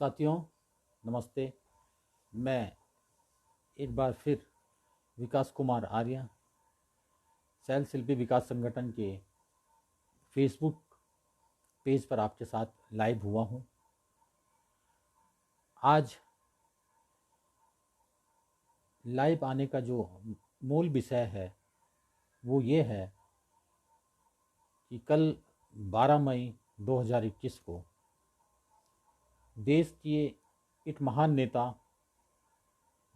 साथियों नमस्ते। मैं एक बार फिर विकास कुमार आर्य शैल शिल्पी विकास संगठन के फेसबुक पेज पर आपके साथ लाइव हुआ हूँ। आज लाइव आने का जो मूल विषय है वो ये है कि कल 12 मई 2021 को देश के एक महान नेता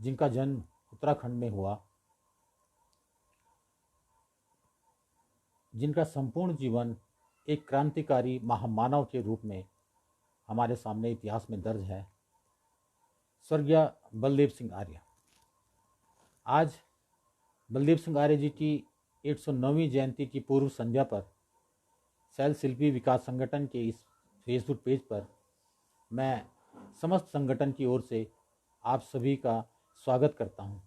जिनका जन्म उत्तराखंड में हुआ, जिनका संपूर्ण जीवन एक क्रांतिकारी महामानव के रूप में हमारे सामने इतिहास में दर्ज है, स्वर्गीय बलदेव सिंह आर्य। आज बलदेव सिंह आर्य जी की 109वीं जयंती की पूर्व संध्या पर शैल शिल्पी विकास संगठन के इस फेसबुक पेज पर मैं समस्त संगठन की ओर से आप सभी का स्वागत करता हूं।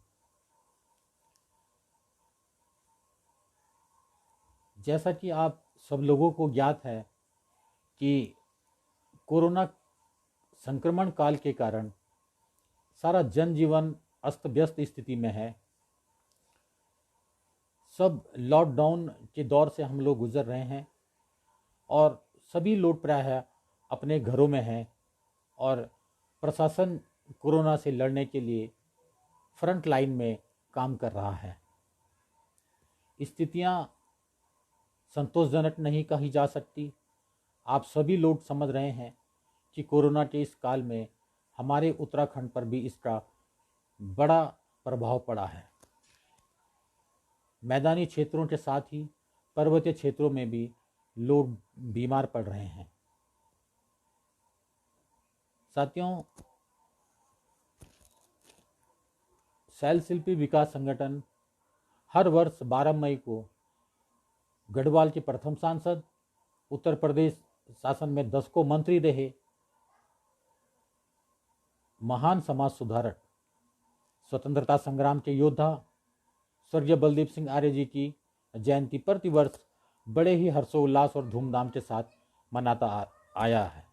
जैसा कि आप सब लोगों को ज्ञात है कि कोरोना संक्रमण काल के कारण सारा जनजीवन अस्त व्यस्त स्थिति में है। सब लॉकडाउन के दौर से हम लोग गुजर रहे हैं और सभी लोग प्रायः अपने घरों में हैं और प्रशासन कोरोना से लड़ने के लिए फ्रंट लाइन में काम कर रहा है। स्थितियां संतोषजनक नहीं कही जा सकती। आप सभी लोग समझ रहे हैं कि कोरोना के इस काल में हमारे उत्तराखंड पर भी इसका बड़ा प्रभाव पड़ा है। मैदानी क्षेत्रों के साथ ही पर्वतीय क्षेत्रों में भी लोग बीमार पड़ रहे हैं। साथियों, शैल शिल्पी विकास संगठन हर वर्ष 12 मई को गढ़वाल के प्रथम सांसद, उत्तर प्रदेश शासन में 10 को मंत्री रहे महान समाज सुधारक, स्वतंत्रता संग्राम के योद्धा स्वर्गीय बलदेव सिंह आर्य जी की जयंती प्रतिवर्ष बड़े ही हर्षोल्लास और धूमधाम के साथ मनाता आया है।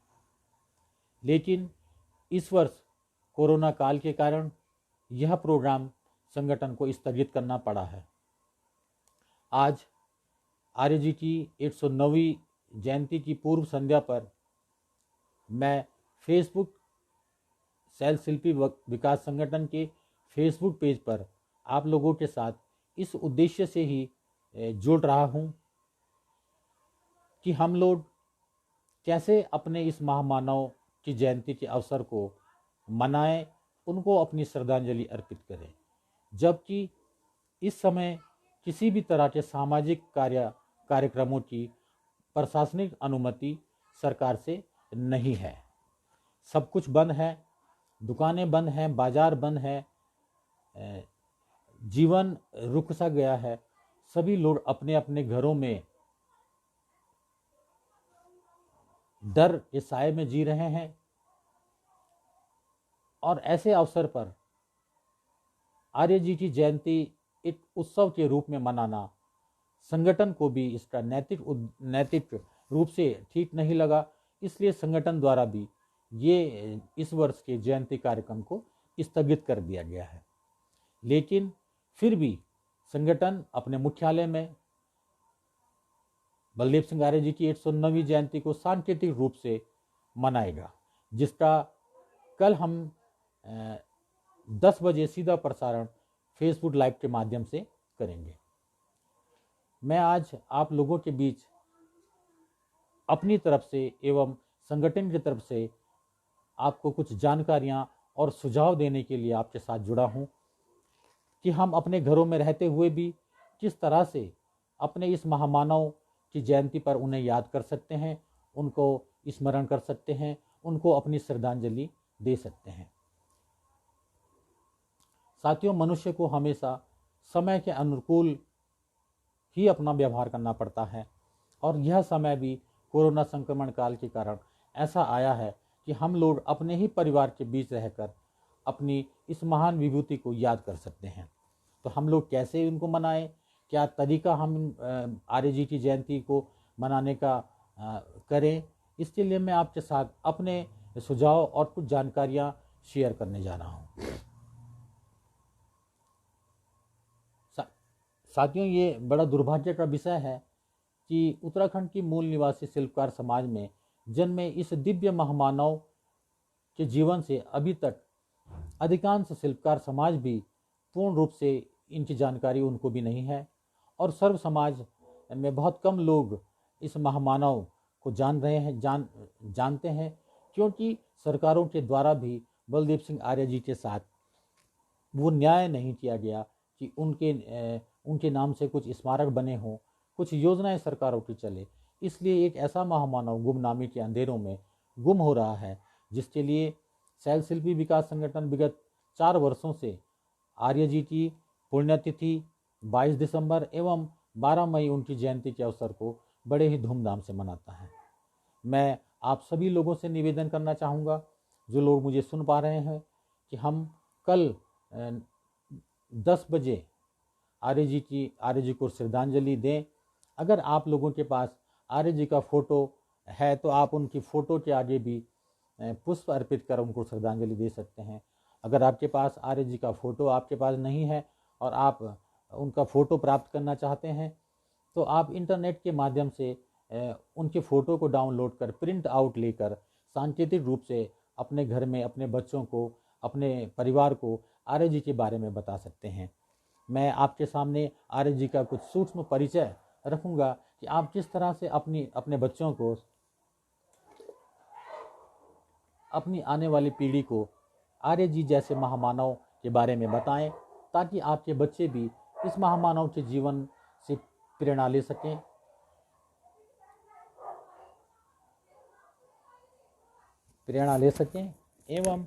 लेकिन इस वर्ष कोरोना काल के कारण यह प्रोग्राम संगठन को स्थगित करना पड़ा है। आज आर्य जी की 109वीं जयंती की पूर्व संध्या पर मैं फेसबुक शैल शिल्पी विकास संगठन के फेसबुक पेज पर आप लोगों के साथ इस उद्देश्य से ही जुड़ रहा हूं कि हम लोग कैसे अपने इस महामानव की जयंती के अवसर को मनाएं, उनको अपनी श्रद्धांजलि अर्पित करें। जबकि इस समय किसी भी तरह के सामाजिक कार्यक्रमों की प्रशासनिक अनुमति सरकार से नहीं है। सब कुछ बंद है, दुकानें बंद हैं, बाजार बंद है, जीवन रुक सा गया है। सभी लोग अपने अपने घरों में डर के साए में जी रहे हैं और ऐसे अवसर पर आर्य जी की जयंती एक उत्सव के रूप में मनाना संगठन को भी इसका नैतिक रूप से ठीक नहीं लगा। इसलिए संगठन द्वारा भी ये इस वर्ष के जयंती कार्यक्रम को स्थगित कर दिया गया है। लेकिन फिर भी संगठन अपने मुख्यालय में बलदेव सिंह आर्य जी की 109वीं जयंती को सांकेतिक रूप से मनाएगा, जिसका कल हम 10 बजे सीधा प्रसारण फेसबुक लाइव के माध्यम से करेंगे। मैं आज आप लोगों के बीच अपनी तरफ से एवं संगठन की तरफ से आपको कुछ जानकारियां और सुझाव देने के लिए आपके साथ जुड़ा हूं कि हम अपने घरों में रहते हुए भी किस तरह से अपने इस महामानव की जयंती पर उन्हें याद कर सकते हैं, उनको स्मरण कर सकते हैं, उनको अपनी श्रद्धांजलि दे सकते हैं। साथियों, मनुष्य को हमेशा समय के अनुकूल ही अपना व्यवहार करना पड़ता है और यह समय भी कोरोना संक्रमण काल के कारण ऐसा आया है कि हम लोग अपने ही परिवार के बीच रहकर अपनी इस महान विभूति को याद कर सकते हैं। तो हम लोग कैसे उनको मनाएं, क्या तरीका हम आर्य जी की जयंती को मनाने का करें, इसके लिए मैं आपके साथ अपने सुझाव और कुछ जानकारियां शेयर करने जा रहा हूं। साथियों, ये बड़ा दुर्भाग्य का विषय है कि उत्तराखंड की मूल निवासी शिल्पकार समाज में जन्मे इस दिव्य महामानव के जीवन से अभी तक अधिकांश शिल्पकार समाज भी पूर्ण रूप से इनकी जानकारी उनको भी नहीं है, और सर्व समाज में बहुत कम लोग इस महामानव को जानते हैं, क्योंकि सरकारों के द्वारा भी बलदेव सिंह आर्य जी के साथ वो न्याय नहीं किया गया कि उनके नाम से कुछ स्मारक बने हों, कुछ योजनाएं सरकारों की चले। इसलिए एक ऐसा महामानव गुमनामी के अंधेरों में गुम हो रहा है, जिसके लिए शैल शिल्पी विकास संगठन विगत 4 वर्षों से आर्य जी की पुण्यतिथि 22 दिसंबर एवं 12 मई उनकी जयंती के अवसर को बड़े ही धूमधाम से मनाता है। मैं आप सभी लोगों से निवेदन करना चाहूँगा, जो लोग मुझे सुन पा रहे हैं, कि हम कल 10 बजे आर्य जी को श्रद्धांजलि दें। अगर आप लोगों के पास आर्य जी का फोटो है तो आप उनकी फ़ोटो के आगे भी पुष्प अर्पित कर उनको श्रद्धांजलि दे सकते हैं। अगर आपके पास आर्य जी का फ़ोटो आपके पास नहीं है और आप उनका फ़ोटो प्राप्त करना चाहते हैं, तो आप इंटरनेट के माध्यम से उनके फ़ोटो को डाउनलोड कर प्रिंट आउट लेकर सांकेतिक रूप से अपने घर में अपने बच्चों को, अपने परिवार को आर्य जी के बारे में बता सकते हैं। मैं आपके सामने आर्य जी का कुछ सूक्ष्म परिचय रखूँगा कि आप किस तरह से अपने बच्चों को, अपनी आने वाली पीढ़ी को आर्य जी जैसे महामानव के बारे में बताएं, ताकि आपके बच्चे भी इस महामानव के जीवन से प्रेरणा ले सकें एवं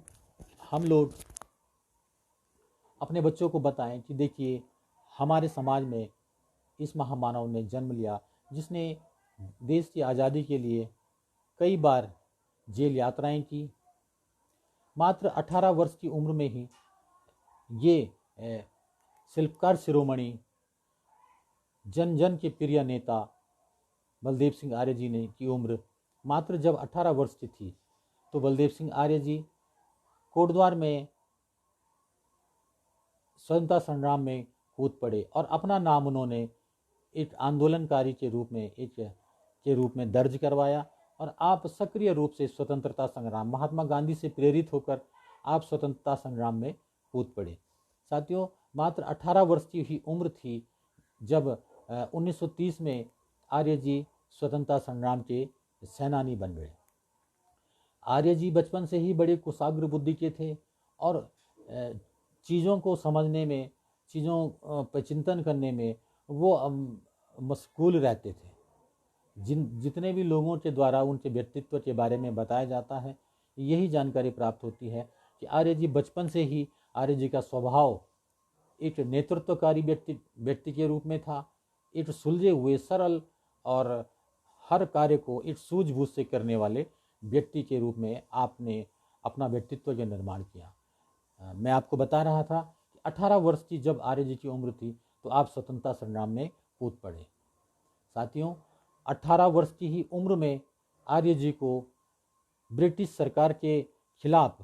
हम लोग अपने बच्चों को बताएं कि देखिए, हमारे समाज में इस महामानव ने जन्म लिया, जिसने देश की आज़ादी के लिए कई बार जेल यात्राएं की। मात्र 18 वर्ष की उम्र में ही ये शिल्पकार शिरोमणि, जन जन के प्रिय नेता बलदेव सिंह आर्य जी ने की उम्र मात्र जब 18 वर्ष की थी, तो बलदेव सिंह आर्य जी कोटद्वार में स्वतंत्रता संग्राम में कूद पड़े और अपना नाम उन्होंने एक आंदोलनकारी के रूप में दर्ज करवाया, और आप सक्रिय रूप से स्वतंत्रता संग्राम, महात्मा गांधी से प्रेरित होकर आप स्वतंत्रता संग्राम में कूद पड़े। साथियों, मात्र 18 वर्ष की ही उम्र थी जब 1930 में आर्य जी स्वतंत्रता संग्राम के सेनानी बन गए। आर्य जी बचपन से ही बड़े कुशाग्र बुद्धि के थे और चीज़ों को समझने में, चीज़ों पर चिंतन करने में वो मशगूल रहते थे। जितने भी लोगों के द्वारा उनके व्यक्तित्व के बारे में बताया जाता है, यही जानकारी प्राप्त होती है कि आर्य जी बचपन से ही, आर्य जी का स्वभाव एक नेतृत्वकारी व्यक्ति के रूप में था। एक सुलझे हुए, सरल और हर कार्य को एक सूझबूझ से करने वाले व्यक्ति के रूप में आपने अपना व्यक्तित्व का निर्माण किया। मैं आपको बता रहा था कि 18 वर्ष की जब आर्य जी की उम्र थी, तो आप स्वतंत्रता संग्राम में कूद पड़े। साथियों, 18 वर्ष की ही उम्र में आर्य जी को ब्रिटिश सरकार के खिलाफ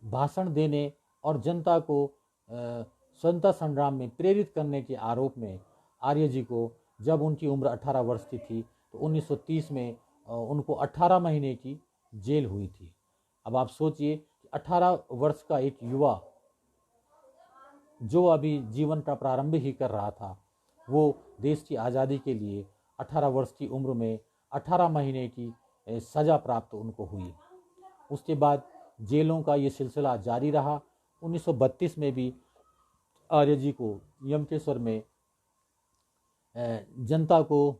भाषण देने और जनता को स्वतंत्रता संग्राम में प्रेरित करने के आरोप में आर्य जी को, जब उनकी उम्र 18 वर्ष की थी, तो 1930 में उनको 18 महीने की जेल हुई थी। अब आप सोचिए कि 18 वर्ष का एक युवा जो अभी जीवन का प्रारंभ ही कर रहा था, वो देश की आज़ादी के लिए 18 वर्ष की उम्र में 18 महीने की सज़ा प्राप्त उनको हुई। उसके बाद जेलों का ये सिलसिला जारी रहा। 1932 में भी आर्य जी को यमकेश्वर में जनता को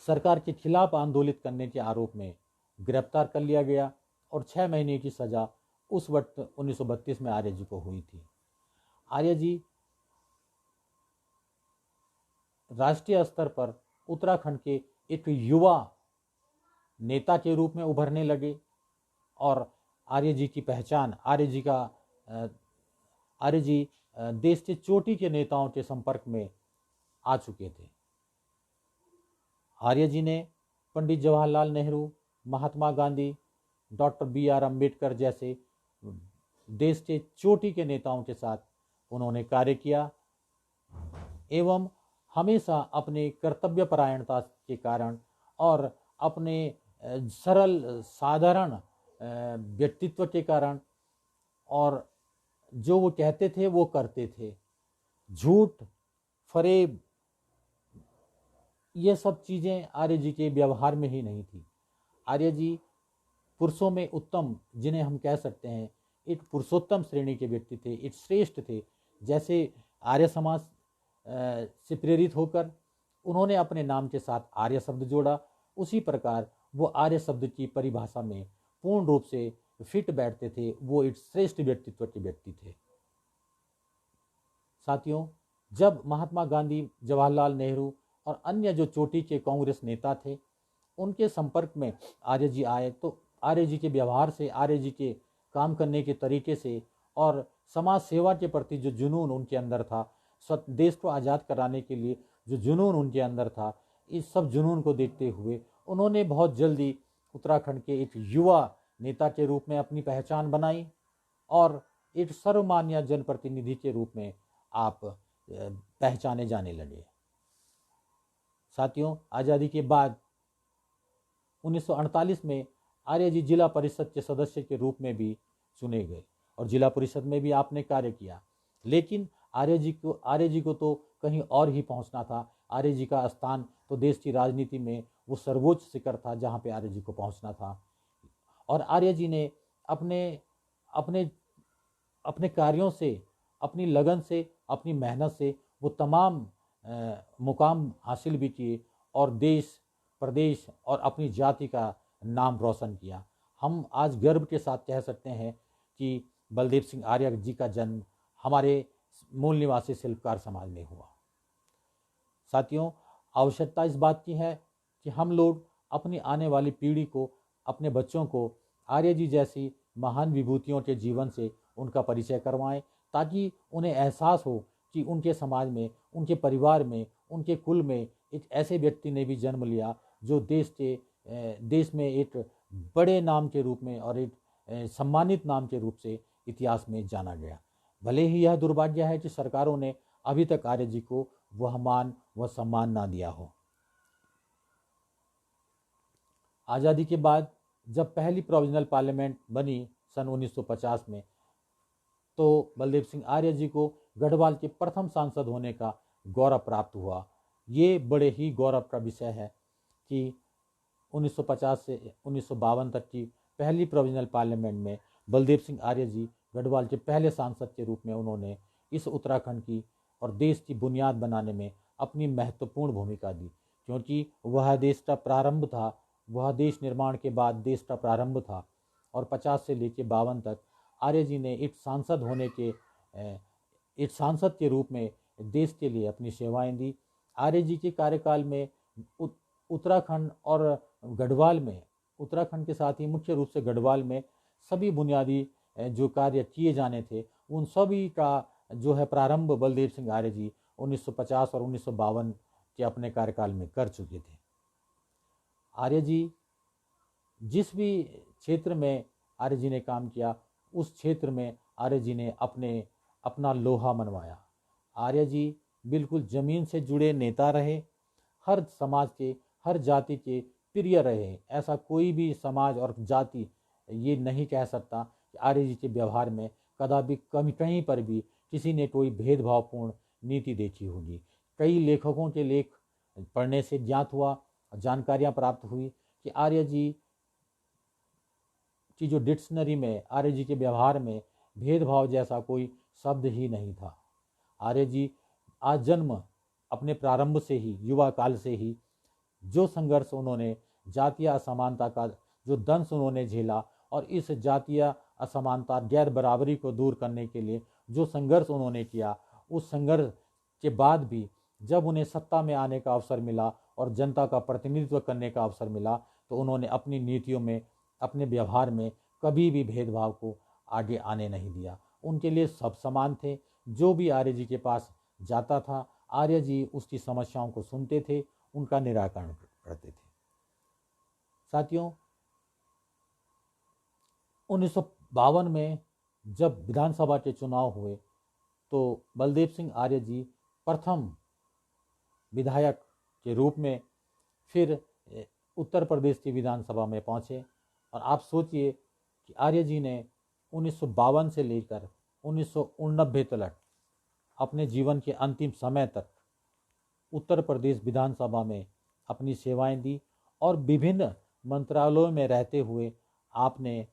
सरकार के खिलाफ आंदोलित करने के आरोप में गिरफ्तार कर लिया गया और 6 महीने की सज़ा उस वक्त 1932 में आर्य जी को हुई थी। आर्य जी राष्ट्रीय स्तर पर उत्तराखंड के एक युवा नेता के रूप में उभरने लगे और आर्य जी की पहचान, आर्य जी देश के चोटी के नेताओं के संपर्क में आ चुके थे। आर्य जी ने पंडित जवाहरलाल नेहरू, महात्मा गांधी, डॉक्टर B.R. अम्बेडकर जैसे देश के चोटी के नेताओं के साथ उन्होंने कार्य किया एवं हमेशा अपने कर्तव्यपरायणता के कारण और अपने सरल साधारण व्यक्तित्व के कारण और जो वो कहते थे वो करते थे। झूठ, फरेब, ये सब चीज़ें आर्य जी के व्यवहार में ही नहीं थी। आर्य जी पुरुषों में उत्तम, जिन्हें हम कह सकते हैं एक पुरुषोत्तम श्रेणी के व्यक्ति थे, एक श्रेष्ठ थे। जैसे आर्य समाज से प्रेरित होकर उन्होंने अपने नाम के साथ आर्य शब्द जोड़ा, उसी प्रकार वो आर्य शब्द की परिभाषा में पूर्ण रूप से फिट बैठते थे। वो एक श्रेष्ठ व्यक्तित्व के व्यक्ति थे। साथियों, जब महात्मा गांधी, जवाहरलाल नेहरू और अन्य जो चोटी के कांग्रेस नेता थे उनके संपर्क में आर्य जी आए, तो आर्य जी के व्यवहार से, आर्य जी के काम करने के तरीके से और समाज सेवा के प्रति जो जुनून उनके अंदर था, देश को आज़ाद कराने के लिए जो जुनून उनके अंदर था, इस सब जुनून को देखते हुए उन्होंने बहुत जल्दी उत्तराखंड के एक युवा नेता के रूप में अपनी पहचान बनाई और एक सर्वमान्य जनप्रतिनिधि के रूप में आप पहचाने जाने लगे। साथियों, आज़ादी के बाद 1948 में आर्य जी जिला परिषद के सदस्य के रूप में भी चुने गए और जिला परिषद में भी आपने कार्य किया। लेकिन आर्य जी को तो कहीं और ही पहुंचना था। आर्य जी का स्थान तो देश की राजनीति में वो सर्वोच्च शिखर था जहां पे आर्य जी को पहुंचना था। और आर्य जी ने अपने अपने अपने कार्यों से, अपनी लगन से, अपनी मेहनत से वो तमाम मुकाम हासिल भी किए और देश, प्रदेश और अपनी जाति का नाम रोशन किया। हम आज गर्व के साथ कह सकते हैं कि बलदेव सिंह आर्य जी का जन्म हमारे मूल निवासी शिल्पकार समाज में हुआ। साथियों, आवश्यकता इस बात की है कि हम लोग अपनी आने वाली पीढ़ी को, अपने बच्चों को आर्य जी जैसी महान विभूतियों के जीवन से उनका परिचय करवाएं, ताकि उन्हें एहसास हो कि उनके समाज में, उनके परिवार में, उनके कुल में एक ऐसे व्यक्ति ने भी जन्म लिया जो देश में एक बड़े नाम के रूप में और एक सम्मानित नाम के रूप से इतिहास में जाना गया। भले ही यह दुर्भाग्य है कि सरकारों ने अभी तक आर्य जी को वह मान, वह सम्मान ना दिया हो। आज़ादी के बाद जब पहली प्रोविजनल पार्लियामेंट बनी सन 1950 में, तो बलदेव सिंह आर्य जी को गढ़वाल के प्रथम सांसद होने का गौरव प्राप्त हुआ। ये बड़े ही गौरव का विषय है कि 1950 से 1952 तक की पहली प्रोविजनल पार्लियामेंट में बलदेव सिंह आर्य जी गढ़वाल के पहले सांसद के रूप में उन्होंने इस उत्तराखंड की और देश की बुनियाद बनाने में अपनी महत्वपूर्ण भूमिका दी, क्योंकि वह देश का प्रारंभ था, वह देश निर्माण के बाद देश का प्रारंभ था। और 50 से लेकर 52 तक आर्य जी ने एक सांसद के रूप में देश के लिए अपनी सेवाएं दी। आर्य जी के कार्यकाल में उत्तराखंड और गढ़वाल में, उत्तराखंड के साथ ही मुख्य रूप से गढ़वाल में सभी बुनियादी जो कार्य किए जाने थे, उन सभी का जो है प्रारंभ बलदेव सिंह आर्य जी 1950 और 1952 के अपने कार्यकाल में कर चुके थे। आर्य जी जिस भी क्षेत्र में आर्य जी ने काम किया, उस क्षेत्र में आर्य जी ने अपना लोहा मनवाया। आर्य जी बिल्कुल ज़मीन से जुड़े नेता रहे, हर समाज के, हर जाति के प्रिय रहे। ऐसा कोई भी समाज और जाति ये नहीं कह सकता कि आर्य जी के व्यवहार में कदापि कहीं पर भी किसी ने कोई भेदभावपूर्ण नीति देखी होगी। कई लेखकों के लेख पढ़ने से ज्ञात हुआ, जानकारियाँ प्राप्त हुई कि आर्य जी की जो डिक्शनरी में आर्य जी के व्यवहार में भेदभाव जैसा कोई शब्द ही नहीं था। आर्य जी आज जन्म अपने प्रारंभ से ही, युवा काल से ही जो संघर्ष उन्होंने, जातीय असमानता का जो दंश उन्होंने झेला और इस जातीय असमानता, गैर बराबरी को दूर करने के लिए जो संघर्ष उन्होंने किया, उस संघर्ष के बाद भी जब उन्हें सत्ता में आने का अवसर मिला और जनता का प्रतिनिधित्व करने का अवसर मिला, तो उन्होंने अपनी नीतियों में, अपने व्यवहार में कभी भी भेदभाव को आगे आने नहीं दिया। उनके लिए सब समान थे। जो भी आर्य जी के पास जाता था, आर्य जी उसकी समस्याओं को सुनते थे, उनका निराकरण करते थे। साथियों, 1952 में जब विधानसभा के चुनाव हुए तो बलदेव सिंह आर्य जी प्रथम विधायक के रूप में फिर उत्तर प्रदेश की विधानसभा में पहुंचे। और आप सोचिए कि आर्य जी ने 1952 से लेकर 1989 तक अपने जीवन के अंतिम समय तक उत्तर प्रदेश विधानसभा में अपनी सेवाएं दी और विभिन्न मंत्रालयों में रहते हुए आपने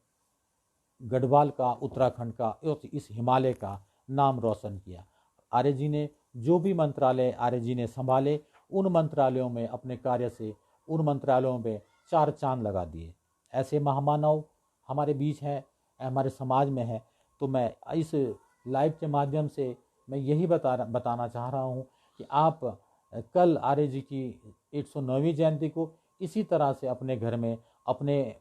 गढ़वाल का, उत्तराखंड का, इस हिमालय का नाम रोशन किया। आर्य जी ने जो भी मंत्रालय आर्य जी ने संभाले, उन मंत्रालयों में अपने कार्य से उन मंत्रालयों में 4 चांद लगा दिए। ऐसे महामानव हमारे बीच हैं, हमारे समाज में है। तो मैं इस लाइव के माध्यम से मैं यही बताना चाह रहा हूँ कि आप कल आर्य जी की 109वीं जयंती को इसी तरह से अपने घर में, अपने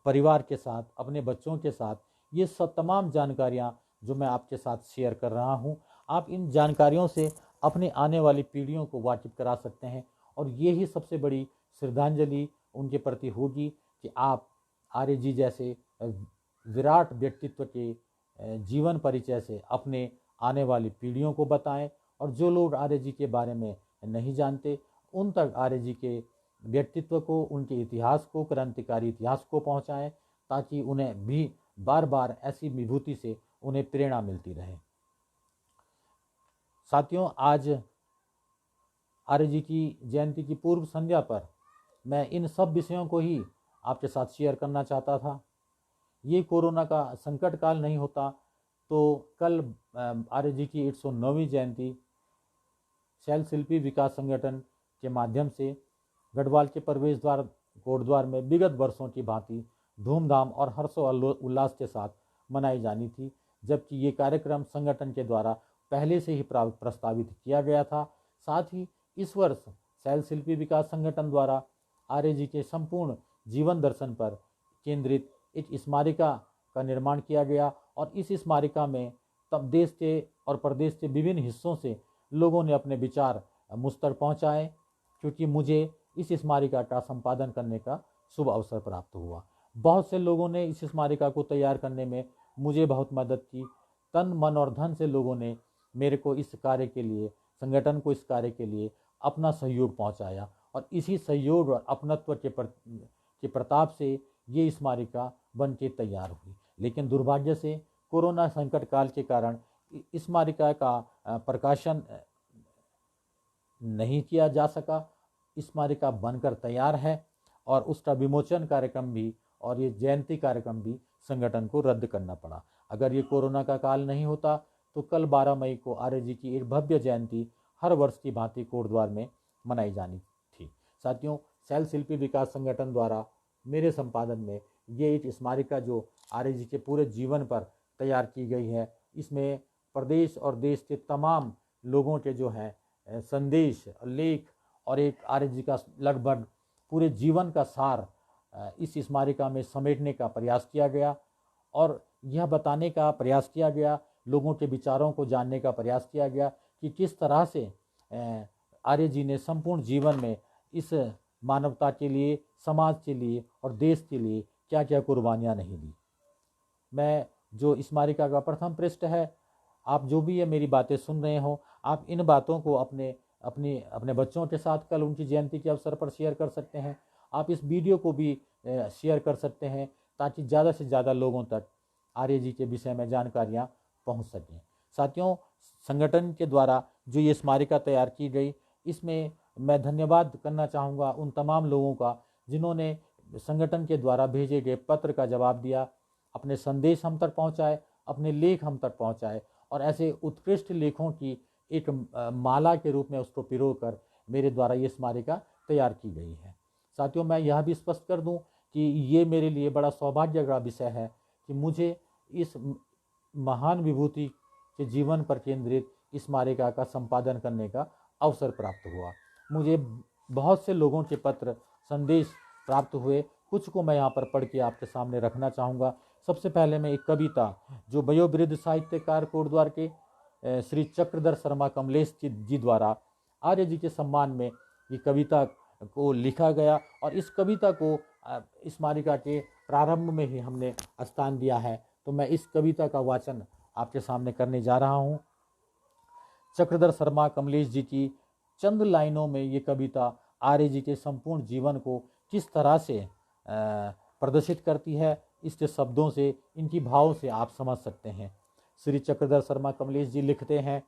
परिवार के साथ, अपने बच्चों के साथ ये सब तमाम जानकारियाँ जो मैं आपके साथ शेयर कर रहा हूँ, आप इन जानकारियों से अपने आने वाली पीढ़ियों को वाकिफ करा सकते हैं। और ये ही सबसे बड़ी श्रद्धांजलि उनके प्रति होगी कि आप आर्य जी जैसे विराट व्यक्तित्व के जीवन परिचय से अपने आने वाली पीढ़ियों को बताएं। और जो लोग आर्य जी के बारे में नहीं जानते, उन तक आर्य जी के व्यक्तित्व को, उनके इतिहास को, क्रांतिकारी इतिहास को पहुंचाएं, ताकि उन्हें भी बार बार ऐसी विभूति से उन्हें प्रेरणा मिलती रहे। साथियों, आज आर्य जी की जयंती की पूर्व संध्या पर मैं इन सब विषयों को ही आपके साथ शेयर करना चाहता था। ये कोरोना का संकट काल नहीं होता तो कल आर्य जी की 109वीं जयंती शैल शिल्पी विकास संगठन के माध्यम से गढ़वाल के प्रवेश द्वार कोटद्वार में विगत वर्षों की भांति धूमधाम और हर्षोल्लास के साथ मनाई जानी थी, जबकि ये कार्यक्रम संगठन के द्वारा पहले से ही प्रस्तावित किया गया था। साथ ही इस वर्ष शैल शिल्पी विकास संगठन द्वारा आर्य जी के संपूर्ण जीवन दर्शन पर केंद्रित एक स्मारिका का निर्माण किया गया और इस स्मारिका में तब देश के और प्रदेश के विभिन्न हिस्सों से लोगों ने अपने विचार मुझ तक पहुँचाए, क्योंकि मुझे इस स्मारिका का संपादन करने का शुभ अवसर प्राप्त हुआ। बहुत से लोगों ने इस स्मारिका को तैयार करने में मुझे बहुत मदद की। तन मन और धन से लोगों ने मेरे को इस कार्य के लिए, संगठन को इस कार्य के लिए अपना सहयोग पहुंचाया और इसी सहयोग और अपनत्व के प्रताप से ये स्मारिका बन के तैयार हुई। लेकिन दुर्भाग्य से कोरोना संकट काल के कारण इस स्मारिका का प्रकाशन नहीं किया जा सका। स्मारिका बनकर तैयार है और उसका विमोचन कार्यक्रम भी और ये जयंती कार्यक्रम भी संगठन को रद्द करना पड़ा। अगर ये कोरोना का काल नहीं होता तो कल 12 मई को आर्य जी की एक भव्य जयंती हर वर्ष की भांति कोटद्वार में मनाई जानी थी। साथियों, शैल शिल्पी विकास संगठन द्वारा मेरे संपादन में ये एक स्मारिका जो आर्य जी के पूरे जीवन पर तैयार की गई है, इसमें प्रदेश और देश के तमाम लोगों के जो हैं संदेश, लेख और एक आर्य जी का लगभग पूरे जीवन का सार इस स्मारिका में समेटने का प्रयास किया गया और यह बताने का प्रयास किया गया, लोगों के विचारों को जानने का प्रयास किया गया कि किस तरह से आर्य जी ने संपूर्ण जीवन में इस मानवता के लिए, समाज के लिए और देश के लिए क्या क्या कुर्बानियाँ नहीं दी। मैं जो स्मारिका का प्रथम पृष्ठ है, आप जो भी ये मेरी बातें सुन रहे हो, आप इन बातों को अपने बच्चों के साथ कल उनकी जयंती के अवसर पर शेयर कर सकते हैं। आप इस वीडियो को भी शेयर कर सकते हैं ताकि ज़्यादा से ज़्यादा लोगों तक आर्य जी के विषय में जानकारियाँ पहुंच सकें। साथियों, संगठन के द्वारा जो ये स्मारिका तैयार की गई, इसमें मैं धन्यवाद करना चाहूँगा उन तमाम लोगों का जिन्होंने संगठन के द्वारा भेजे गए पत्र का जवाब दिया, अपने संदेश हम तक पहुँचाए, अपने लेख हम तक पहुँचाए और ऐसे उत्कृष्ट लेखों की एक माला के रूप में उसको पिरो कर मेरे द्वारा ये स्मारिका तैयार की गई है। साथियों, मैं यह भी स्पष्ट कर दूं कि ये मेरे लिए बड़ा सौभाग्य का विषय है कि मुझे इस महान विभूति के जीवन पर केंद्रित स्मारिका का संपादन करने का अवसर प्राप्त हुआ। मुझे बहुत से लोगों के पत्र, संदेश प्राप्त हुए, कुछ को मैं यहाँ पर पढ़ के आपके सामने रखना चाहूँगा। सबसे पहले मैं एक कविता जो वयोवृद्ध साहित्यकार कोटद्वार के श्री चक्रधर शर्मा कमलेश जी द्वारा आर्य जी के सम्मान में ये कविता को लिखा गया और इस कविता को स्मारिका के प्रारंभ में ही हमने स्थान दिया है, तो मैं इस कविता का वाचन आपके सामने करने जा रहा हूँ। चक्रधर शर्मा कमलेश जी की चंद लाइनों में ये कविता आर्य जी के संपूर्ण जीवन को किस तरह से प्रदर्शित करती है, इसके शब्दों से, इनकी भाव से आप समझ सकते हैं। श्री चक्रधर शर्मा कमलेश जी लिखते हैं,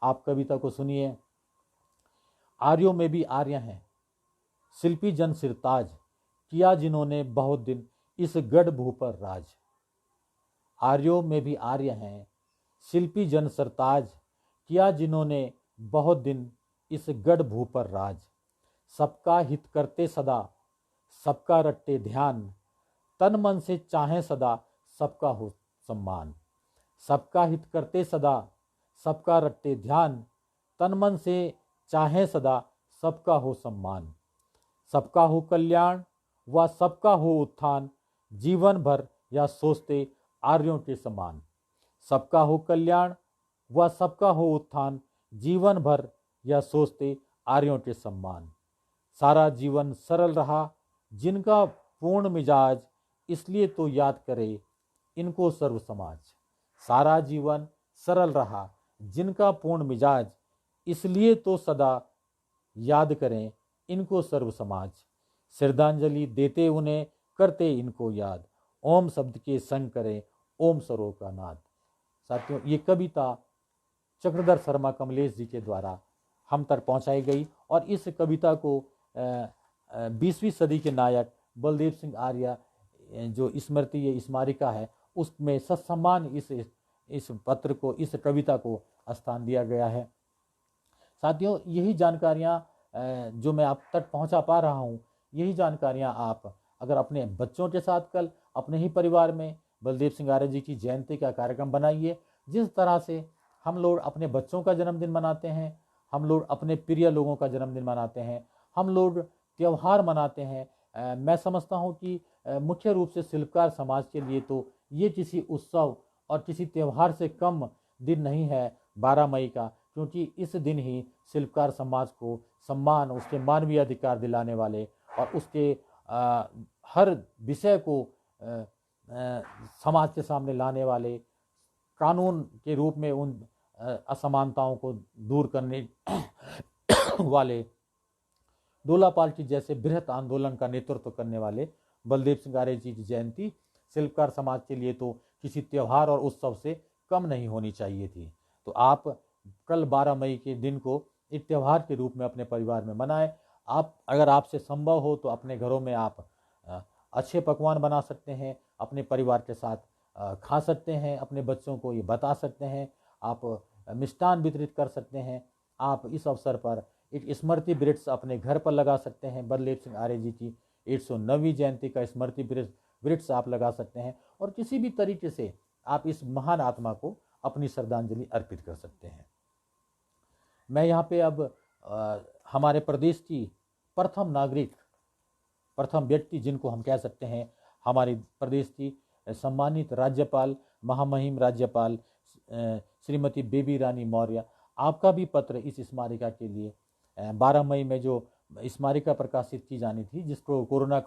आप कविता को सुनिए। आर्यों में भी आर्य हैं, शिल्पी जन सिरताज, किया जिन्होंने बहुत दिन इस गढ़ भू पर राज। आर्यों में भी आर्य हैं, शिल्पी जन सरताज, किया जिन्होंने बहुत दिन इस गढ़ भू पर राज। सबका हित करते सदा, सबका रट्टे ध्यान, तन मन से चाहें सदा सबका हो सम्मान। सबका हित करते सदा, सबका रट्टे ध्यान, तन मन से चाहें सदा सबका हो सम्मान। सबका हो कल्याण व सबका हो उत्थान, जीवन भर या सोचते आर्यों के समान। सबका हो कल्याण व सबका हो उत्थान, जीवन भर या सोचते आर्यों के सम्मान। सारा जीवन सरल रहा जिनका पूर्ण मिजाज, इसलिए तो याद करे इनको सर्व समाज। सारा जीवन सरल रहा जिनका पूर्ण मिजाज, इसलिए तो सदा याद करें इनको सर्व समाज। श्रद्धांजलि देते उन्हें करते इनको याद, ओम शब्द के संग करें ओम सरो का नाद। साथियों, ये कविता चक्रधर शर्मा कमलेश जी के द्वारा हम तक पहुंचाई गई और इस कविता को 20वीं सदी के नायक बलदेव सिंह आर्य जो स्मृति ये स्मारिका है उसमें सत्सम्मान इस पत्र को, इस कविता को स्थान दिया गया है। साथियों, यही जानकारियाँ जो मैं आप तक पहुंचा पा रहा हूं, यही जानकारियां आप अगर अपने बच्चों के साथ कल अपने ही परिवार में बलदेव सिंह आर्य जी की जयंती का कार्यक्रम बनाइए। जिस तरह से हम लोग अपने बच्चों का जन्मदिन मनाते हैं, हम लोग अपने प्रिय लोगों का जन्मदिन मनाते हैं, हम लोग त्यौहार मनाते हैं, मैं समझता हूं कि मुख्य रूप से शिल्पकार समाज के लिए तो ये किसी उत्सव और किसी त्यौहार से कम दिन नहीं है 12 मई का, क्योंकि इस दिन ही शिल्पकार समाज को सम्मान, उसके मानवीय अधिकार दिलाने वाले और उसके हर विषय को समाज के सामने लाने वाले, कानून के रूप में उन असमानताओं को दूर करने वाले, डोलापाल की जैसे बृहत आंदोलन का नेतृत्व करने वाले बलदेव सिंह आर्य जी की जयंती शिल्पकार समाज के लिए तो किसी त्यौहार और उत्सव से कम नहीं होनी चाहिए थी। तो आप कल 12 मई के दिन को एक त्यौहार के रूप में अपने परिवार में मनाएं। आप अगर आपसे संभव हो तो अपने घरों में आप अच्छे पकवान बना सकते हैं, अपने परिवार के साथ खा सकते हैं, अपने बच्चों को ये बता सकते हैं, आप मिष्ठान वितरित कर सकते हैं। आप इस अवसर पर एक स्मृति वृक्ष अपने घर पर लगा सकते हैं। बलदेव सिंह आर्य जी की 109वीं जयंती का स्मृति वृक्ष आप लगा सकते हैं और किसी भी तरीके से आप इस महान आत्मा को अपनी श्रद्धांजलि अर्पित कर सकते हैं। मैं यहाँ पे अब हमारे प्रदेश की प्रथम नागरिक, प्रथम व्यक्ति जिनको हम कह सकते हैं, हमारे प्रदेश की सम्मानित राज्यपाल, महामहिम राज्यपाल श्रीमती बेबी रानी मौर्य, आपका भी पत्र इस स्मारिका के लिए 12 मई में जो स्मारिका प्रकाशित की जानी थी, जिसको कोरोना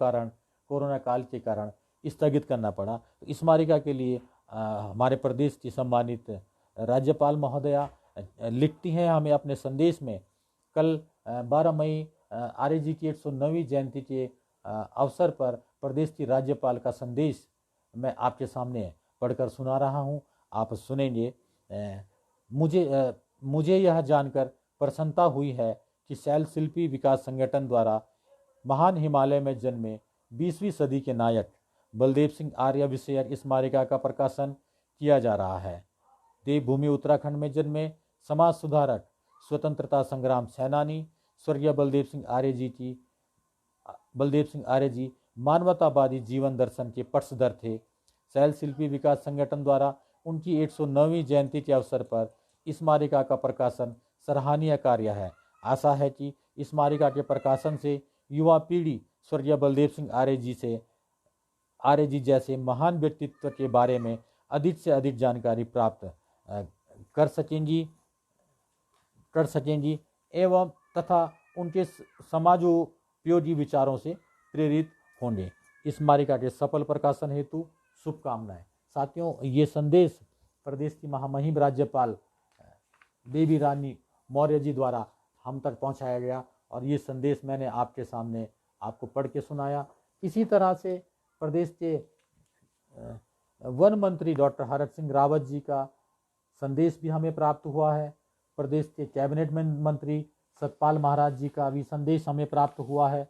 काल के कारण स्थगित करना पड़ा, तो स्मारिका के लिए हमारे प्रदेश की सम्मानित राज्यपाल महोदया लिखती हैं हमें अपने संदेश में, कल 12 मई आर्य जी की 109वीं जयंती के अवसर पर प्रदेश की राज्यपाल का संदेश मैं आपके सामने पढ़कर सुना रहा हूं। आप सुनेंगे। मुझे यह जानकर प्रसन्नता हुई है कि शैल शिल्पी विकास संगठन द्वारा महान हिमालय में जन्मे 20वीं सदी के नायक बलदेव सिंह आर्य विषयक स्मारिका का प्रकाशन किया जा रहा है। देवभूमि उत्तराखंड में जन्मे समाज सुधारक, स्वतंत्रता संग्राम सेनानी स्वर्गीय बलदेव सिंह आर्य जी मानवतावादी जीवन दर्शन के पक्षधर थे। शैल शिल्पी विकास संगठन द्वारा उनकी 109वीं जयंती के अवसर पर स्मारिका का प्रकाशन सराहनीय कार्य है। आशा है कि स्मारिका के प्रकाशन से युवा पीढ़ी स्वर्गीय बलदेव सिंह आर्य जी जैसे महान व्यक्तित्व के बारे में अधिक से अधिक जानकारी प्राप्त कर सकेंगी एवं तथा उनके समाजोपयोगी विचारों से प्रेरित होंगे। स्मारिका के सफल प्रकाशन हेतु शुभकामनाएं। साथियों, ये संदेश प्रदेश की महामहिम राज्यपाल बेबी रानी मौर्य जी द्वारा हम तक पहुंचाया गया और ये संदेश मैंने आपके सामने आपको पढ़ के सुनाया। इसी तरह से प्रदेश के वन मंत्री डॉक्टर हरक सिंह रावत जी का संदेश भी हमें प्राप्त हुआ है। प्रदेश के कैबिनेट मंत्री सतपाल महाराज जी का भी संदेश हमें प्राप्त हुआ है।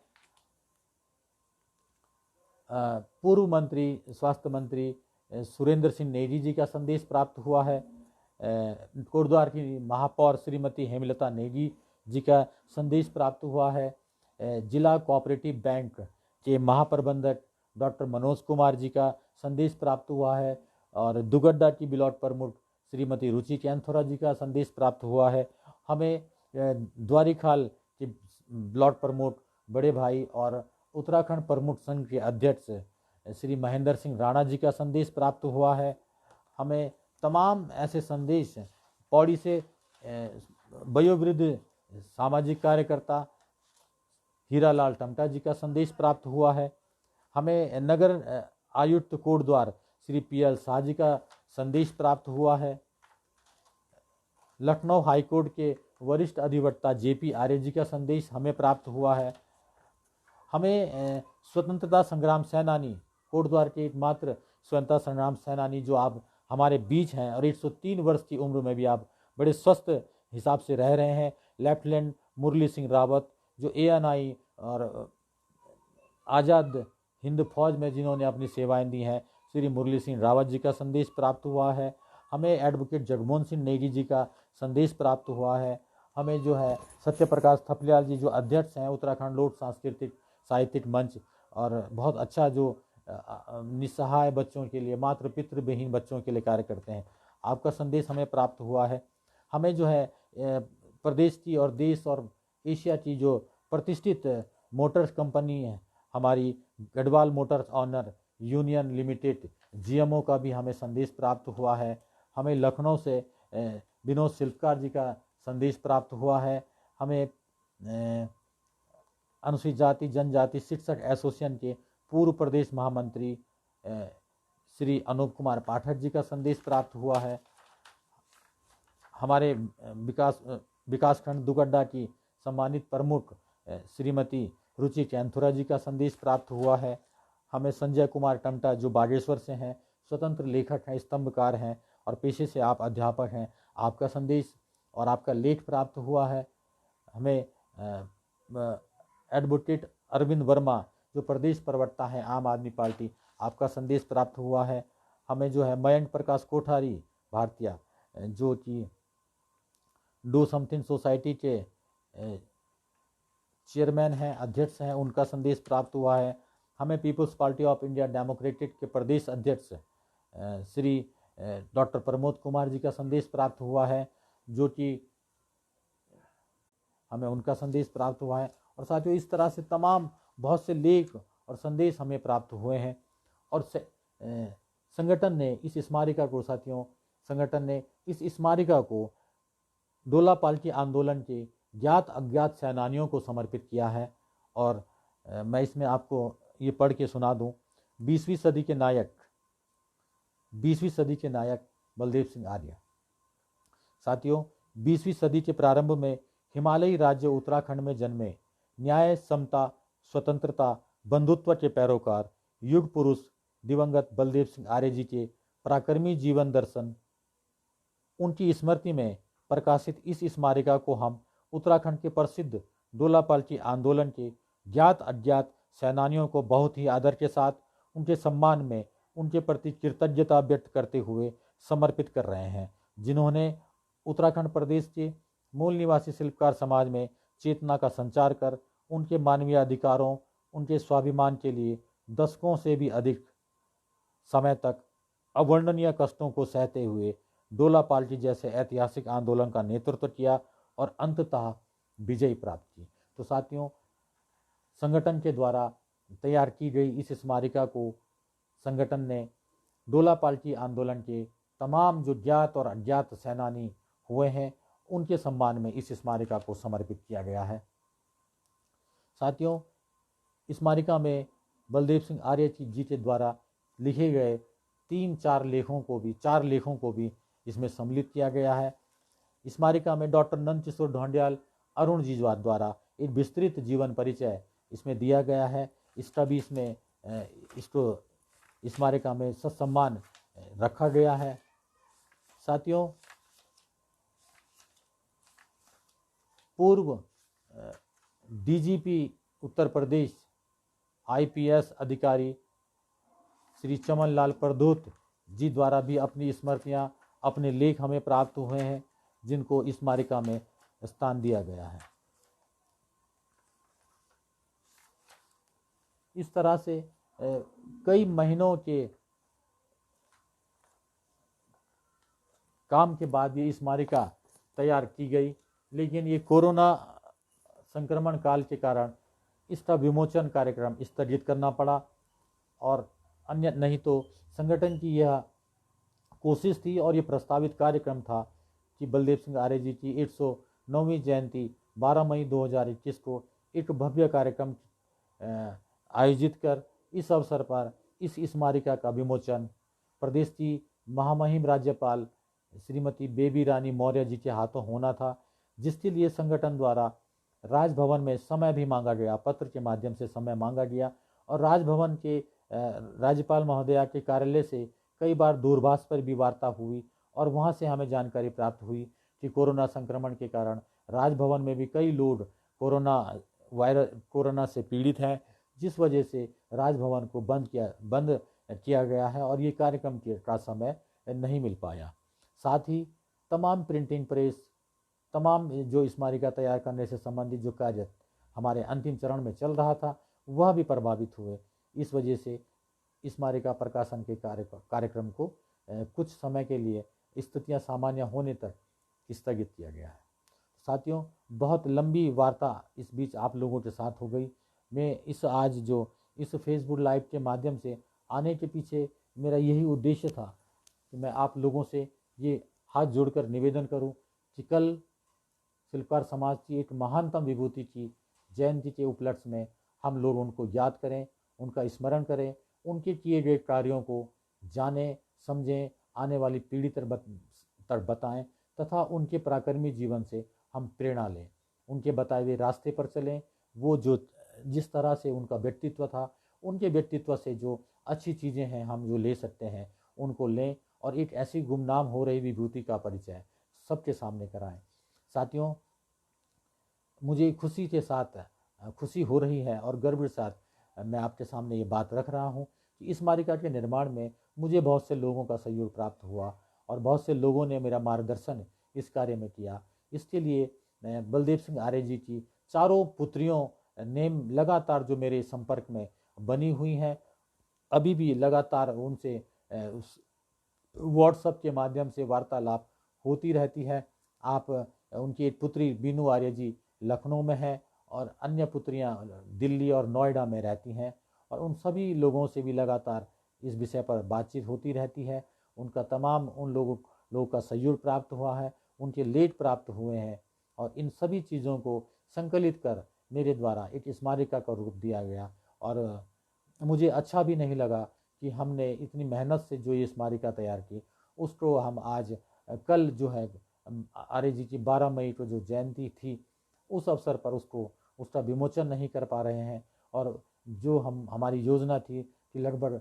पूर्व मंत्री स्वास्थ्य मंत्री सुरेंद्र सिंह नेगी जी का संदेश प्राप्त हुआ है। कोटद्वार की महापौर श्रीमती हेमलता नेगी जी का संदेश प्राप्त हुआ है। जिला कोऑपरेटिव बैंक के महाप्रबंधक डॉक्टर मनोज कुमार जी का संदेश प्राप्त हुआ है और दुगड्डा की ब्लॉक प्रमुख श्रीमती रुचि कैंथोरा जी का संदेश प्राप्त हुआ है। हमें द्वारिखाल के ब्लॉक प्रमुख बड़े भाई और उत्तराखंड प्रमुख संघ के अध्यक्ष श्री महेंद्र सिंह राणा जी का संदेश प्राप्त हुआ है। हमें तमाम ऐसे संदेश पौड़ी से वयोवृद्ध सामाजिक कार्यकर्ता हीरालाल टमटा जी का संदेश प्राप्त हुआ है। हमें नगर आयुक्त कोटद्वार श्री पीएल शाह जी का संदेश प्राप्त हुआ है। लखनऊ हाईकोर्ट के वरिष्ठ अधिवक्ता जेपी आर्य जी का संदेश हमें प्राप्त हुआ है। हमें स्वतंत्रता संग्राम सेनानी कोटद्वार के एकमात्र स्वतंत्रता संग्राम सेनानी जो आप हमारे बीच हैं और 103 वर्ष की उम्र में भी आप बड़े स्वस्थ हिसाब से रह रहे हैं, लेफ्टिनेंट मुरली सिंह रावत जो एएनआई और आज़ाद हिंद फौज में जिन्होंने अपनी सेवाएं दी हैं, श्री मुरली सिंह रावत जी का संदेश प्राप्त हुआ है। हमें एडवोकेट जगमोहन सिंह नेगी जी का संदेश प्राप्त हुआ है। हमें जो है सत्य प्रकाश थपलियाल जी जो अध्यक्ष हैं उत्तराखंड लोक सांस्कृतिक साहित्यिक मंच और बहुत अच्छा जो निस्सहाय बच्चों के लिए मातृ पितृ विहीन बच्चों के लिए कार्य करते हैं, आपका संदेश हमें प्राप्त हुआ है। हमें जो है प्रदेश की और देश और एशिया की जो प्रतिष्ठित मोटर्स कंपनी है हमारी Garhwal motors owner union limited GMO का भी हमें संदेश प्राप्त हुआ है। हमें लखनऊ से विनोद शिल्पकार जी का संदेश प्राप्त हुआ है। हमें अनुसूचित जाति जनजाति शिक्षक एसोसिएशन के पूर्व प्रदेश महामंत्री श्री अनूप कुमार पाठक जी का संदेश प्राप्त हुआ है। हमारे विकासखंड दुगड्डा की सम्मानित प्रमुख श्रीमती रुचि कैंथोरा जी का संदेश प्राप्त हुआ है। हमें संजय कुमार टमटा जो बागेश्वर से हैं, स्वतंत्र लेखक हैं, स्तंभकार हैं और पेशे से आप अध्यापक हैं, आपका संदेश और आपका लेख प्राप्त हुआ है। हमें एडवोकेट अरविंद वर्मा जो प्रदेश प्रवक्ता हैं आम आदमी पार्टी, आपका संदेश प्राप्त हुआ है। हमें जो है मयंक प्रकाश कोठारी भारतीय जो कि डू समथिंग सोसाइटी के चेयरमैन हैं, अध्यक्ष हैं, उनका संदेश प्राप्त हुआ है। हमें people's party of India democratic के प्रदेश अध्यक्ष श्री डॉक्टर प्रमोद कुमार जी का संदेश प्राप्त हुआ है, जो कि हमें उनका संदेश प्राप्त हुआ है। और साथियों, इस तरह से तमाम बहुत से लेख और संदेश हमें प्राप्त हुए हैं। और संगठन ने इस स्मारिका को इस स्मारिका को डोला पाल्की आंदोलन के ज्ञात अज्ञात सेनानियों को समर्पित किया है। और मैं इसमें आपको ये पढ़ के सुना दूं। 20वीं सदी के नायक बलदेव सिंह आर्य। साथियों, 20वीं सदी के प्रारंभ में हिमालयी राज्य उत्तराखंड में जन्मे न्याय, समता, स्वतंत्रता, बंधुत्व के पैरोकार युग पुरुष दिवंगत बलदेव सिंह आर्य जी के पराक्रमी जीवन दर्शन, उनकी स्मृति में प्रकाशित इस स्मारिका को हम उत्तराखंड के प्रसिद्ध डोला पाल्की आंदोलन के ज्ञात अज्ञात सेनानियों को बहुत ही आदर के साथ उनके सम्मान में उनके प्रति कृतज्ञता व्यक्त करते हुए समर्पित कर रहे हैं, जिन्होंने उत्तराखंड प्रदेश के मूल निवासी शिल्पकार समाज में चेतना का संचार कर उनके मानवीय अधिकारों, उनके स्वाभिमान के लिए दशकों से भी अधिक समय तक अवर्णनीय कष्टों को सहते हुए डोला पाल्की जैसे ऐतिहासिक आंदोलन का नेतृत्व किया और अंततः विजय प्राप्त की। तो साथियों, संगठन के द्वारा तैयार की गई इस स्मारिका को संगठन ने डोला पाल्की आंदोलन के तमाम जो ज्ञात और अज्ञात सेनानी हुए हैं उनके सम्मान में इस स्मारिका को समर्पित किया गया है। साथियों, स्मारिका में बलदेव सिंह आर्य जी के द्वारा लिखे गए 4 लेखों को भी इसमें सम्मिलित किया गया है। स्मारिका में डॉक्टर नंदकिशोर ढोंडियाल, अरुण जीजवार द्वारा एक विस्तृत जीवन परिचय इसमें दिया गया है। इसका भी इसको स्मारिका में ससम्मान रखा गया है। साथियों, पूर्व डीजीपी उत्तर प्रदेश आईपीएस अधिकारी श्री चमन लाल प्रदोत जी द्वारा भी अपनी स्मृतियां, अपने लेख हमें प्राप्त हुए हैं, जिनको स्मारिका में स्थान दिया गया है। इस तरह से कई महीनों के काम के बाद ये स्मारिका तैयार की गई, लेकिन ये कोरोना संक्रमण काल के कारण इसका विमोचन कार्यक्रम स्थगित करना पड़ा। और अन्य नहीं तो संगठन की यह कोशिश थी और ये प्रस्तावित कार्यक्रम था कि बलदेव सिंह आर्य जी की 109वीं जयंती 12 मई 2021 को एक भव्य कार्यक्रम आयोजित कर इस अवसर पर इस स्मारिका का विमोचन प्रदेश की महामहिम राज्यपाल श्रीमती बेबी रानी मौर्य जी के हाथों होना था, जिसके लिए संगठन द्वारा राजभवन में समय भी मांगा गया, पत्र के माध्यम से समय मांगा गया और राजभवन के राज्यपाल महोदया के कार्यालय से कई बार दूरभाष पर भी वार्ता हुई और वहां से हमें जानकारी प्राप्त हुई कि कोरोना संक्रमण के कारण राजभवन में भी कई लोग कोरोना से पीड़ित हैं, जिस वजह से राजभवन को बंद किया गया है और ये कार्यक्रम का समय नहीं मिल पाया। साथ ही तमाम प्रिंटिंग प्रेस, तमाम जो स्मारिका तैयार करने से संबंधित जो कार्य हमारे अंतिम चरण में चल रहा था वह भी प्रभावित हुए। इस वजह से स्मारिका प्रकाशन के कार्यक्रम को कुछ समय के लिए स्थितियां सामान्य होने तक स्थगित किया गया है। साथियों, बहुत लंबी वार्ता इस बीच आप लोगों के साथ हो गई। मैं आज इस फेसबुक लाइव के माध्यम से आने के पीछे मेरा यही उद्देश्य था कि मैं आप लोगों से ये हाथ जोड़कर निवेदन करूं कि कल शिल्पकार समाज की एक महानतम विभूति की जयंती के उपलक्ष्य में हम लोग उनको याद करें, उनका स्मरण करें, उनके किए गए कार्यों को जानें, समझें, आने वाली पीढ़ी तक बताएं तथा उनके पराक्रमी जीवन से हम प्रेरणा लें, उनके बताए हुए रास्ते पर चलें। वो जिस तरह से उनका व्यक्तित्व था, उनके व्यक्तित्व से जो अच्छी चीज़ें हैं हम जो ले सकते हैं उनको लें और एक ऐसी गुमनाम हो रही विभूति का परिचय सबके सामने कराएं। साथियों, मुझे खुशी हो रही है और गर्व के साथ मैं आपके सामने ये बात रख रहा हूँ कि इस स्मारिका के निर्माण में मुझे बहुत से लोगों का सहयोग प्राप्त हुआ और बहुत से लोगों ने मेरा मार्गदर्शन इस कार्य में किया। इसके लिए मैं बलदेव सिंह आर्य जी की चारों पुत्रियों ने लगातार जो मेरे संपर्क में बनी हुई हैं, अभी भी लगातार उनसे व्हाट्सएप के माध्यम से वार्तालाप होती रहती है। आप उनकी एक पुत्री बीनू आर्य जी लखनऊ में है और अन्य पुत्रियां दिल्ली और नोएडा में रहती हैं और उन सभी लोगों से भी लगातार इस विषय पर बातचीत होती रहती है। उनका तमाम उन लोगों का सहयोग प्राप्त हुआ है, उनके लेख प्राप्त हुए हैं और इन सभी चीज़ों को संकलित कर मेरे द्वारा एक स्मारिका का रूप दिया गया। और मुझे अच्छा भी नहीं लगा कि हमने इतनी मेहनत से जो ये स्मारिका तैयार की उसको हम आज कल जो है आर्य जी की 12 मई को जो जयंती थी उस अवसर पर उसका विमोचन नहीं कर पा रहे हैं। और जो हमारी योजना थी कि लगभग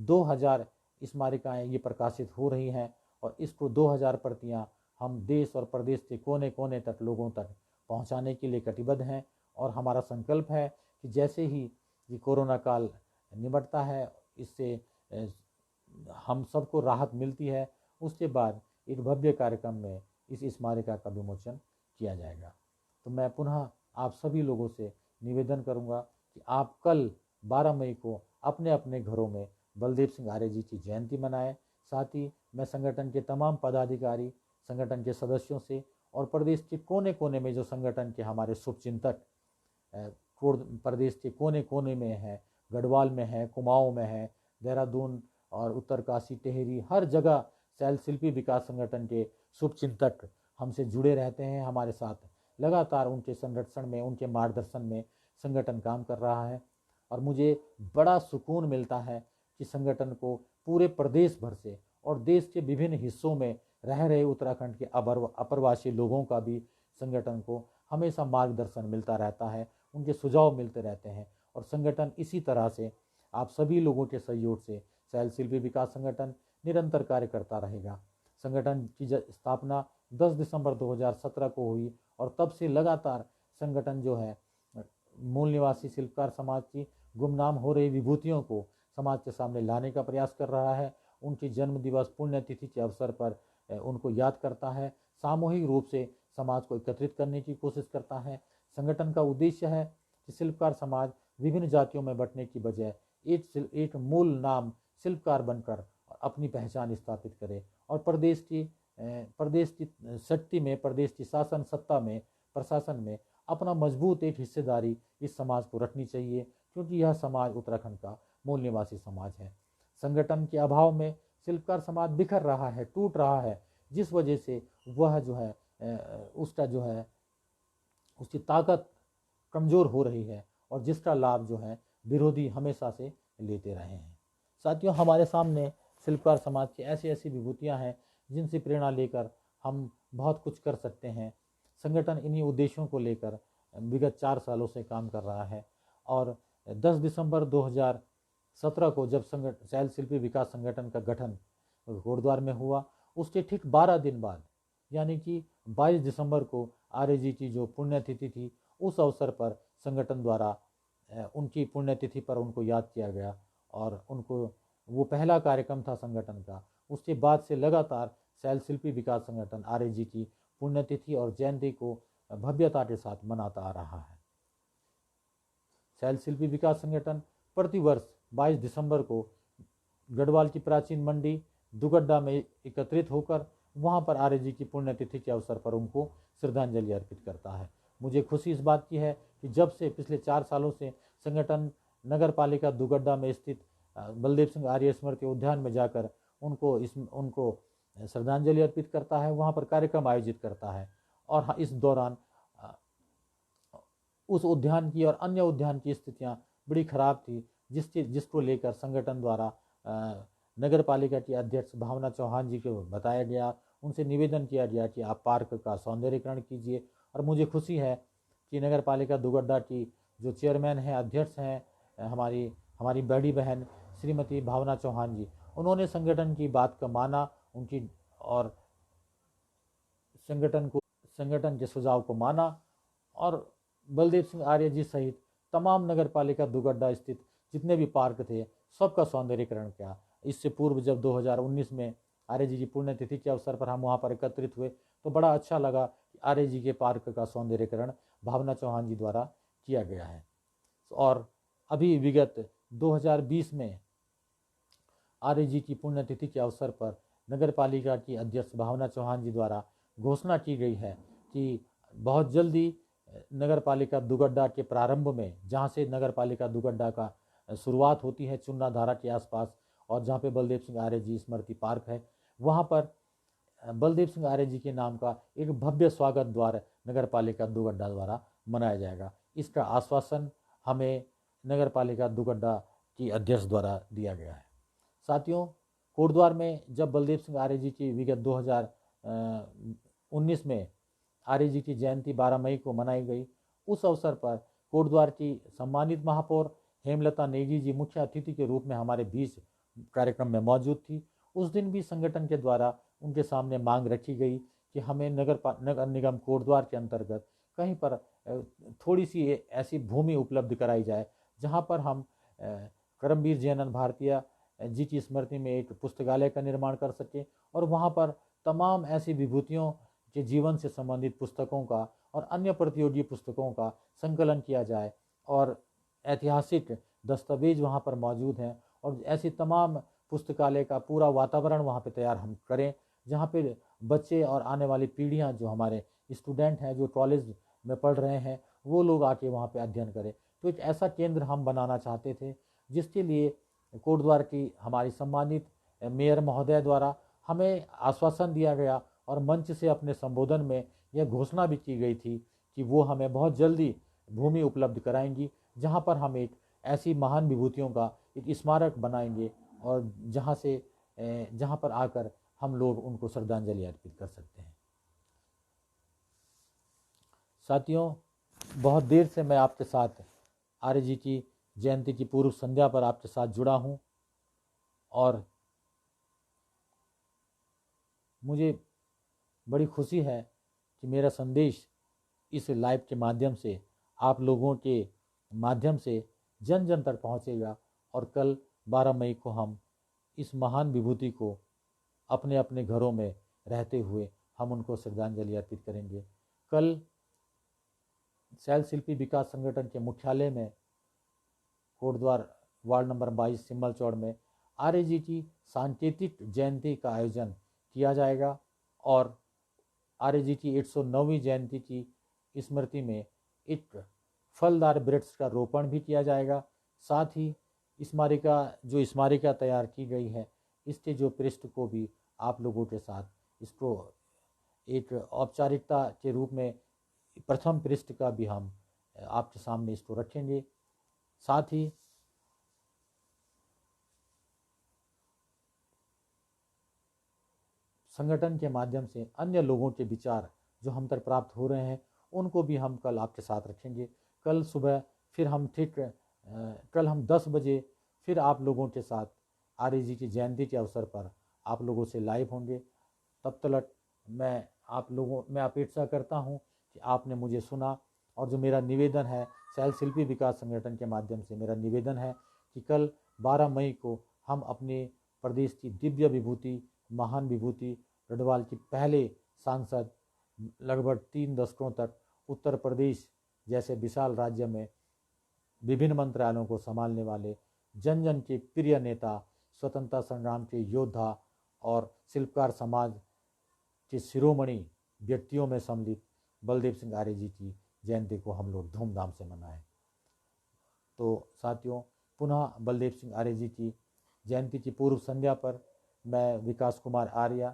2000 स्मारिकाएँ ये प्रकाशित हो रही हैं और इसको 2000 प्रतियाँ हम देश और प्रदेश के कोने कोने तक लोगों तक पहुंचाने के लिए कटिबद्ध हैं। और हमारा संकल्प है कि जैसे ही ये कोरोना काल निमटता है, इससे हम सबको राहत मिलती है, उसके बाद एक भव्य कार्यक्रम में इस स्मारिका का विमोचन किया जाएगा। तो मैं पुनः आप सभी लोगों से निवेदन करूंगा कि आप कल 12 मई को अपने अपने घरों में बलदेव सिंह आर्य जी की जयंती मनाएं। साथ ही मैं संगठन के तमाम पदाधिकारी, संगठन के सदस्यों से और प्रदेश के कोने कोने में जो संगठन के हमारे शुभचिंतक प्रदेश के कोने कोने में है, गढ़वाल में है, कुमाऊं में है, देहरादून और उत्तरकाशी, टिहरी, हर जगह शैल शिल्पी विकास संगठन के शुभचिंतक हमसे जुड़े रहते हैं। हमारे साथ लगातार उनके संरक्षण में, उनके मार्गदर्शन में संगठन काम कर रहा है। और मुझे बड़ा सुकून मिलता है कि संगठन को पूरे प्रदेश भर से और देश के विभिन्न हिस्सों में रह रहे उत्तराखंड के अप्रवासी लोगों का भी संगठन को हमेशा मार्गदर्शन मिलता रहता है, उनके सुझाव मिलते रहते हैं। और संगठन इसी तरह से आप सभी लोगों के सहयोग से शैल शिल्पी विकास संगठन निरंतर कार्य करता रहेगा। संगठन की स्थापना 10 दिसंबर 2017 को हुई और तब से लगातार संगठन जो है मूल निवासी शिल्पकार समाज की गुमनाम हो रही विभूतियों को समाज के सामने लाने का प्रयास कर रहा है। उनकी जन्म दिवस पुण्यतिथि के अवसर पर उनको याद करता है, सामूहिक रूप से समाज को एकत्रित करने की कोशिश करता है। संगठन का उद्देश्य है कि शिल्पकार समाज विभिन्न जातियों में बंटने की बजाय एक मूल नाम शिल्पकार बनकर अपनी पहचान स्थापित करे और प्रदेश की शक्ति में, प्रदेश की शासन सत्ता में, प्रशासन में अपना मजबूत एक हिस्सेदारी इस समाज को रखनी चाहिए, क्योंकि यह समाज उत्तराखंड का मूल निवासी समाज है। संगठन के अभाव में शिल्पकार समाज बिखर रहा है, टूट रहा है, जिस वजह से वह जो है उसकी ताकत कमज़ोर हो रही है और जिसका लाभ जो है विरोधी हमेशा से लेते रहे हैं। साथियों, हमारे सामने शिल्पकार समाज की ऐसी ऐसी विभूतियाँ हैं जिनसे प्रेरणा लेकर हम बहुत कुछ कर सकते हैं। संगठन इन्हीं उद्देश्यों को लेकर विगत 4 सालों से काम कर रहा है और 10 दिसंबर 2017 को जब शैल शिल्पी विकास संगठन का गठन कोटद्वार में हुआ, उसके ठीक 12 दिन बाद यानी कि 22 दिसंबर को आर्य जी की जो पुण्यतिथि थी, उस अवसर पर संगठन द्वारा उनकी पुण्यतिथि पर उनको याद किया गया और उनको वो पहला कार्यक्रम था संगठन का। उसके बाद से लगातार शैल शिल्पी विकास संगठन आर्य जी की पुण्यतिथि और जयंती को भव्यता के साथ मनाता आ रहा है। शैल शिल्पी विकास संगठन प्रतिवर्ष 22 दिसंबर को गढ़वाल की प्राचीन मंडी दुगड्डा में एकत्रित होकर वहां पर आर्य जी की पुण्यतिथि के अवसर पर उनको श्रद्धांजलि अर्पित करता है। मुझे खुशी इस बात की है कि जब से पिछले 4 सालों से संगठन नगर पालिका दुगड्डा में स्थित बलदेव सिंह आर्य स्मृति उद्यान में जाकर उनको श्रद्धांजलि अर्पित करता है, वहाँ पर कार्यक्रम आयोजित करता है। और इस दौरान उस उद्यान की और अन्य उद्यान की स्थितियाँ बड़ी खराब थी, जिसको लेकर संगठन द्वारा नगर पालिका की अध्यक्ष भावना चौहान जी को बताया गया, उनसे निवेदन किया गया कि आप पार्क का सौंदर्यीकरण कीजिए। और मुझे खुशी है कि नगर पालिका दुगड्डा की जो चेयरमैन हैं, अध्यक्ष हैं, हमारी बड़ी बहन श्रीमती भावना चौहान जी, उन्होंने संगठन की बात का माना, उनकी और संगठन के सुझाव को माना और बलदेव सिंह आर्य जी सहित तमाम नगर पालिका दुगड्डा स्थित जितने भी पार्क थे सबका सौंदर्यीकरण किया। इससे पूर्व जब 2019 में आर्य जी की पुण्यतिथि के अवसर पर हम वहाँ पर एकत्रित हुए तो बड़ा अच्छा लगा कि आर्य जी के पार्क का सौंदर्यीकरण भावना चौहान जी द्वारा किया गया है। और अभी विगत 2020 में आर्य जी की पुण्यतिथि के अवसर पर नगर पालिका की अध्यक्ष भावना चौहान जी द्वारा घोषणा की गई है कि बहुत जल्दी नगर पालिका दुगड्डा के प्रारंभ में, जहाँ से नगर पालिका दुगड्डा का शुरुआत होती है चुन्ना धारा के आसपास और जहाँ पे बलदेव सिंह आर्य जी स्मृति पार्क है, वहाँ पर बलदेव सिंह आर्य जी के नाम का एक भव्य स्वागत द्वार नगर पालिका दुगड्डा द्वारा मनाया जाएगा। इसका आश्वासन हमें नगर पालिका दुगड्डा की अध्यक्ष द्वारा दिया गया है। साथियों, कोटद्वार में जब बलदेव सिंह आर्य जी की विगत 2019 में आर्य जी की जयंती 12 मई को मनाई गई, उस अवसर पर कोटद्वार की सम्मानित महापौर हेमलता नेगी जी मुख्य अतिथि के रूप में हमारे बीच कार्यक्रम में मौजूद थी। उस दिन भी संगठन के द्वारा उनके सामने मांग रखी गई कि हमें नगर निगम कोटद्वार के अंतर्गत कहीं पर थोड़ी सी ऐसी भूमि उपलब्ध कराई जाए जहां पर हम करमवीर जयनंद भारतीय जी की स्मृति में एक पुस्तकालय का निर्माण कर सकें और वहां पर तमाम ऐसी विभूतियों के जीवन से संबंधित पुस्तकों का और अन्य प्रतियोगी पुस्तकों का संकलन किया जाए और ऐतिहासिक दस्तावेज वहाँ पर मौजूद हैं और ऐसी तमाम पुस्तकालय का पूरा वातावरण वहाँ पे तैयार हम करें जहाँ पे बच्चे और आने वाली पीढ़ियाँ जो हमारे स्टूडेंट हैं जो कॉलेज में पढ़ रहे हैं वो लोग आके वहाँ पे अध्ययन करें। तो एक ऐसा केंद्र हम बनाना चाहते थे जिसके लिए कोटद्वार की हमारी सम्मानित मेयर महोदय द्वारा हमें आश्वासन दिया गया और मंच से अपने संबोधन में यह घोषणा भी की गई थी कि वो हमें बहुत जल्दी भूमि उपलब्ध कराएंगी जहां पर हम एक ऐसी महान विभूतियों का एक स्मारक बनाएंगे और जहाँ पर आकर हम लोग उनको श्रद्धांजलि अर्पित कर सकते हैं। साथियों, बहुत देर से मैं आपके साथ आर्य जी की जयंती की पूर्व संध्या पर आपके साथ जुड़ा हूँ और मुझे बड़ी खुशी है कि मेरा संदेश इस लाइव के माध्यम से आप लोगों के माध्यम से जन जन तक पहुँचेगा और कल 12 मई को हम इस महान विभूति को अपने अपने घरों में रहते हुए हम उनको श्रद्धांजलि अर्पित करेंगे। कल शैल शिल्पी विकास संगठन के मुख्यालय में कोटद्वार वार्ड नंबर 22 सिम्मल चौड़ में आर्य जी की सांकेतिक जयंती का आयोजन किया जाएगा और आर्य जी की 109वीं जयंती की स्मृति में एक फलदार वृक्ष का रोपण भी किया जाएगा। साथ ही स्मारिका तैयार की गई है, इसके जो पृष्ठ को भी आप लोगों के साथ इसको एक औपचारिकता के रूप में प्रथम पृष्ठ का भी हम आपके सामने इसको रखेंगे। साथ ही संगठन के माध्यम से अन्य लोगों के विचार जो हम तक प्राप्त हो रहे हैं उनको भी हम कल आपके साथ रखेंगे। कल सुबह फिर हम कल हम 10 बजे फिर आप लोगों के साथ आर्य जी की जयंती के अवसर पर आप लोगों से लाइव होंगे। तब तक मैं अपेक्षा करता हूं कि आपने मुझे सुना और जो मेरा निवेदन है शैल शिल्पी विकास संगठन के माध्यम से मेरा निवेदन है कि कल 12 मई को हम अपने प्रदेश की दिव्य विभूति महान विभूति गढ़वाल की पहले सांसद लगभग 3 दशकों तक उत्तर प्रदेश जैसे विशाल राज्य में विभिन्न मंत्रालयों को संभालने वाले जन जन के प्रिय नेता स्वतंत्रता संग्राम के योद्धा और शिल्पकार समाज के शिरोमणि व्यक्तियों में सम्मिलित बलदेव सिंह आर्य जी की जयंती को हम लोग धूमधाम से मनाएं। तो साथियों, पुनः बलदेव सिंह आर्य जी की जयंती की पूर्व संध्या पर मैं विकास कुमार आर्य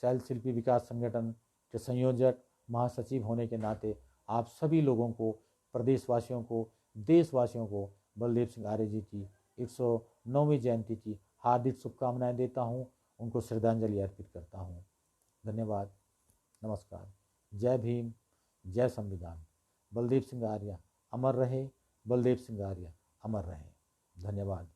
शैल शिल्पी विकास संगठन के संयोजक महासचिव होने के नाते आप सभी लोगों को, प्रदेशवासियों को, देशवासियों को बलदेव सिंह आर्य जी की 109वीं जयंती की हार्दिक शुभकामनाएं देता हूं, उनको श्रद्धांजलि अर्पित करता हूं। धन्यवाद, नमस्कार, जय भीम, जय संविधान। बलदेव सिंह आर्य अमर रहे, बलदेव सिंह आर्य अमर रहे। धन्यवाद।